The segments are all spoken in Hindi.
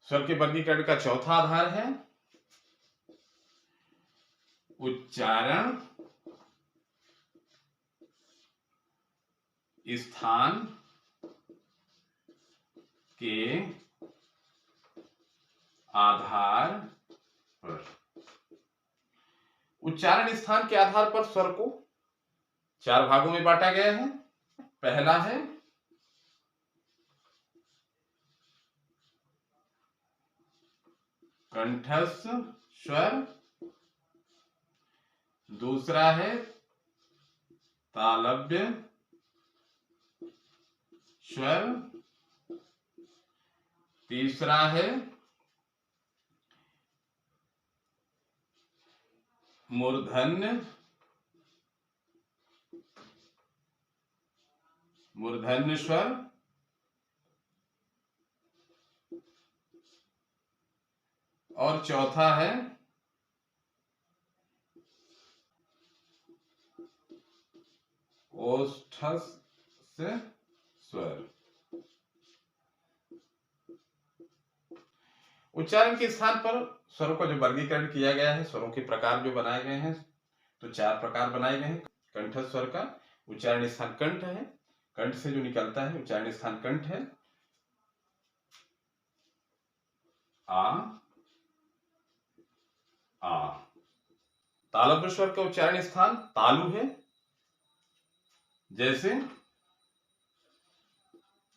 स्वर के वर्गीकरण का चौथा आधार है उच्चारण स्थान के आधार पर। उच्चारण स्थान के आधार पर स्वर को 4 भागों में बांटा गया है। पहला है कंठस्थ स्वर, दूसरा है तालव्य स्वर, तीसरा है मूर्धन्य स्वर, और चौथा है ओष्ठस्थ स्वर। उच्चारण के स्थान पर स्वरों का जो वर्गीकरण किया गया है, स्वरों के प्रकार जो बनाए गए हैं, तो 4 प्रकार बनाए गए हैं। कंठस्थ स्वर का उच्चारण स्थान कंठ है, कंठ से जो निकलता है उच्चारण स्थान कंठ है। आ। तालव्य स्वर का उच्चारण स्थान तालु है, जैसे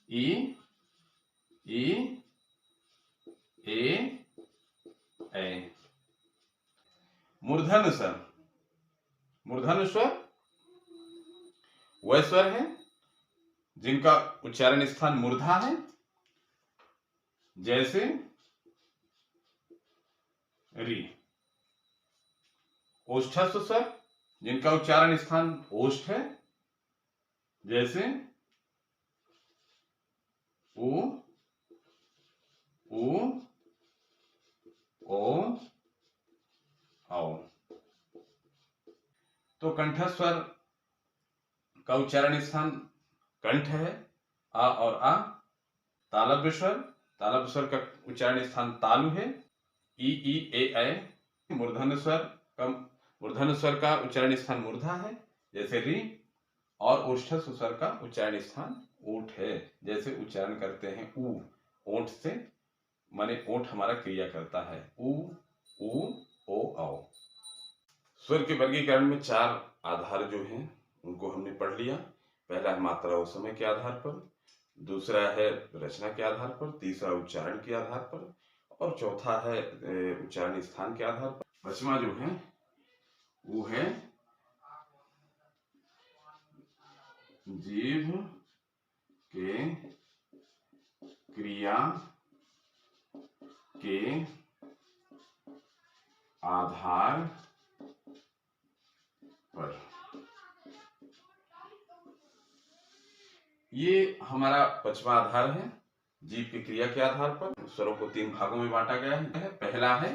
ई, ए। मूर्धन्य स्वर, मूर्धन्य स्वर वह स्वर है जिनका उच्चारण स्थान मूर्धा है, जैसे री। ओष्ठस्थ स्वर जिनका उच्चारण स्थान ओष्ठ है, जैसे उ, ओ, औ। तो कंठस्थ स्वर का उच्चारण स्थान कंठ है, आ और आ। तालव्य स्वर का उच्चारण स्थान तालु है, ई, ए। मूर्धन्य स्वर का उच्चारण स्थान मूर्धा है, जैसे री। और ओष्ठस्थ स्वर का उच्चारण स्थान ओठ है, जैसे उच्चारण करते हैं ऊ, ओठ से, माने ओठ हमारा क्रिया करता है, ऊ, ओ, औ। स्वर के वर्गीकरण में 4 आधार जो हैं उनको हमने पढ़ लिया। पहला है मात्रा और समय के आधार पर, दूसरा है रचना के आधार पर, तीसरा उच्चारण के आधार पर, और चौथा है उच्चारण स्थान के आधार पर। 5वां जो है वो है जीभ के क्रिया के आधार पर। ये हमारा 5वां आधार है, जीभ की क्रिया के आधार पर। स्वरों को 3 भागों में बांटा गया है। पहला है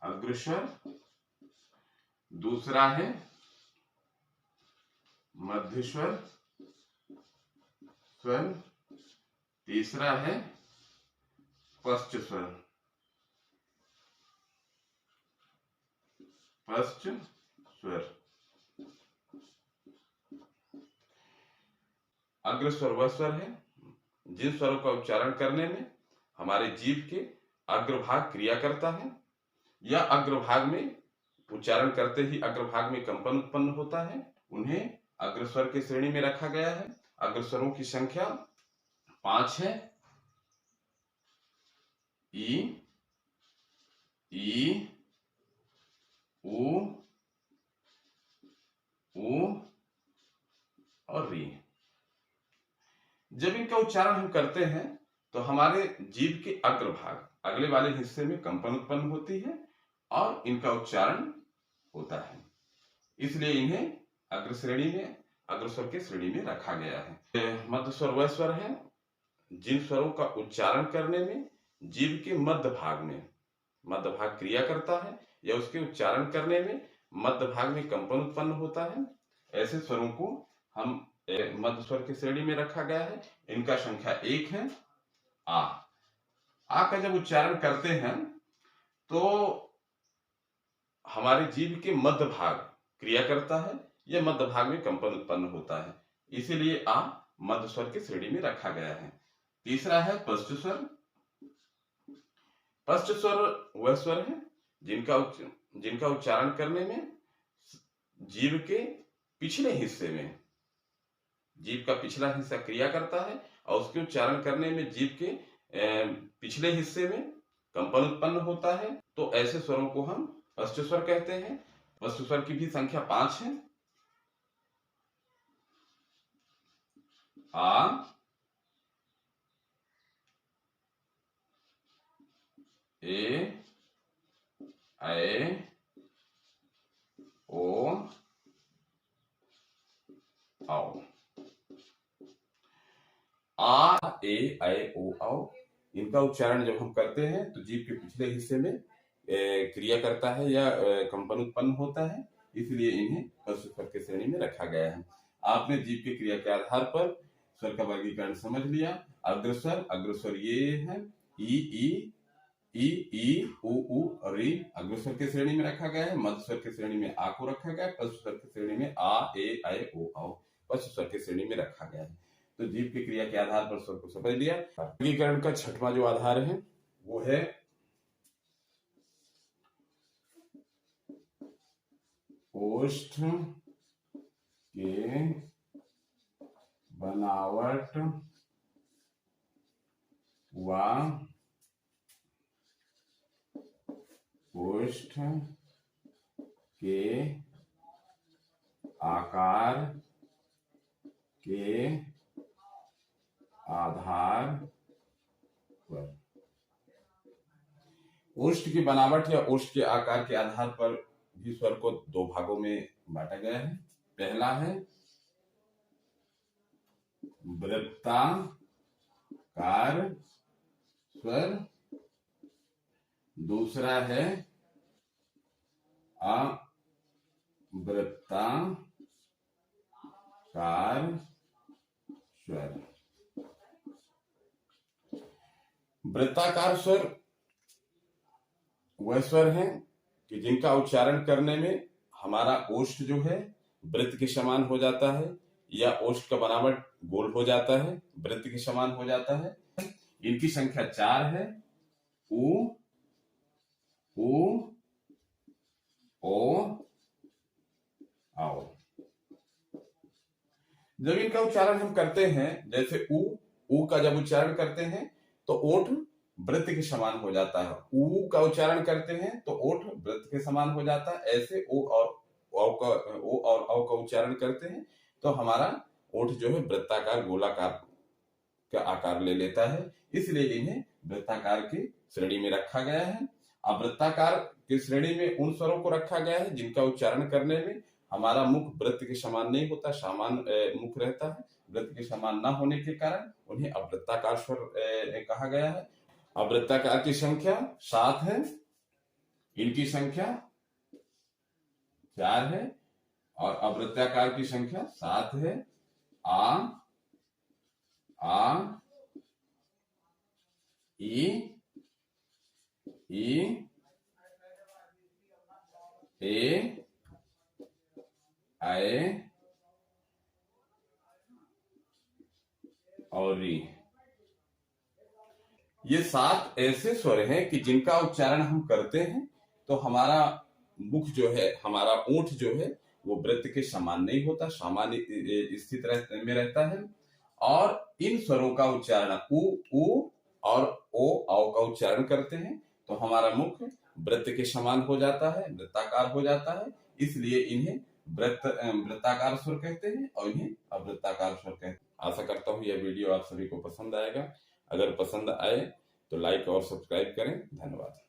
अग्रस्वर, दूसरा है मध्यस्वर स्वर, तीसरा है पश्च स्वर। अग्रस्वर वह स्वर है जिन स्वरों का उच्चारण करने में हमारे जीभ के अग्रभाग क्रिया करता है, या अग्रभाग में उच्चारण करते ही अग्रभाग में कंपन उत्पन्न होता है, उन्हें अग्रस्वर की श्रेणी में रखा गया है। अग्रस्वरों की संख्या 5 है। ई, उ, और री। जब इनका उच्चारण हम करते हैं तो हमारे जीभ के अग्रभाग, अगले वाले हिस्से में कंपन उत्पन्न होती है और इनका उच्चारण होता है, इसलिए इन्हें अग्रस्वर की श्रेणी में रखा गया है। मध्य स्वर वह स्वर है जिन स्वरों का उच्चारण करने में जीभ के मध्य भाग क्रिया करता है, या उसके उच्चारण करने में मध्य भाग में कंपन उत्पन्न होता है। ऐसे स्वरों को हम मध्य स्वर की श्रेणी में रखा गया है। इनका संख्या 1 है आ का जब उच्चारण करते हैं तो हमारे जीभ के मध्य भाग क्रिया करता है, यह मध्य भाग में कंपन उत्पन्न होता है, इसीलिए आ मध्य स्वर की श्रेणी में रखा गया है। तीसरा है पश्च स्वर। पश्च स्वर वह स्वर है जिनका उच्चारण करने में जीभ के पिछले हिस्से में, जीभ का पिछला हिस्सा क्रिया करता है और उसके उच्चारण करने में जीभ के पिछले हिस्से में कंपन उत्पन्न होता है, तो ऐसे स्वरों को हम पश्च स्वर कहते हैं। पश्च स्वर की भी संख्या 5 है। आ, ए, ऐ, ओ, औ। आ, ए, ऐ, ओ, औ इनका उच्चारण जब हम करते हैं तो जीभ के पिछले हिस्से में क्रिया करता है या कंपन उत्पन्न होता है, इसलिए इन्हें पश्च स्वर की श्रेणी में रखा गया है। आपने जीभ की क्रिया के आधार पर स्वर का वर्गीकरण समझ लिया। अग्रस्वर ये है ई उ और ई अग्रस्वर की श्रेणी में रखा गया है। मध्य स्वर की श्रेणी में आ को रखा गया है। पश्च स्वर की श्रेणी में आ, ए, ऐ, ओ, औ पश्च स्वर की श्रेणी में रखा गया है। तो जीभ की क्रिया के आधार पर स्वर को समझ लिया। वर्गीकरण का छठवां जो आधार है वो है ओष्ठ के बनावट व ओष्ठ के आकार के आधार पर। ओष्ठ की बनावट या ओष्ठ के आकार के आधार पर भी स्वर को दो भागों में बांटा गया है। पहला है वृत्ताकार स्वर, दूसरा है अवृत्ताकार स्वर। वृत्ताकार स्वर वह स्वर है कि जिनका उच्चारण करने में हमारा ओष्ठ जो है वृत्त के समान हो जाता है या ओष्ठ का बनावट गोल हो जाता है, वृत्त के समान हो जाता है। इनकी संख्या 4 है। उ, ओ, आओ। जब इनका उच्चारण हम करते हैं, जैसे उ का जब उच्चारण करते हैं तो ओठ वृत्त के समान हो जाता है। उ का उच्चारण करते हैं तो ओठ वृत्त के समान हो जाता है। ऐसे ओ और औ का उच्चारण करते हैं तो हमारा ओठ जो है वृत्ताकार गोलाकार का आकार ले लेता है, इसलिए इन्हें वृत्ताकार की श्रेणी में रखा गया है। अब वृत्ताकार की श्रेणी में उन स्वरों को रखा गया है जिनका उच्चारण करने में हमारा मुख वृत्त के समान नहीं होता, सामान्य मुख रहता है। वृत्त के समान न होने के कारण उन्हें अवृत्ताकार स्वर कहा गया है। अवृत्ताकार की संख्या 7 है। इनकी संख्या 4 है और अवृत्ताकार की संख्या 7 है। आ, ई, ए, ऐ और ई। ये 7 ऐसे स्वर हैं कि जिनका उच्चारण हम करते हैं तो हमारा मुख जो है, हमारा ओंठ जो है वो वृत्त के समान नहीं होता, सामान्य स्थिति में रहता है। और इन स्वरों का उच्चारण उ और ओ औ का उच्चारण करते हैं तो हमारा मुख वृत्त के समान हो जाता है, वृत्ताकार हो जाता है, इसलिए इन्हें वृत्ताकार स्वर कहते हैं और इन्हें अवृत्ताकार स्वर कहते हैं। आशा करता हूँ यह वीडियो आप सभी को पसंद आएगा। अगर पसंद आए तो लाइक और सब्सक्राइब करें। धन्यवाद।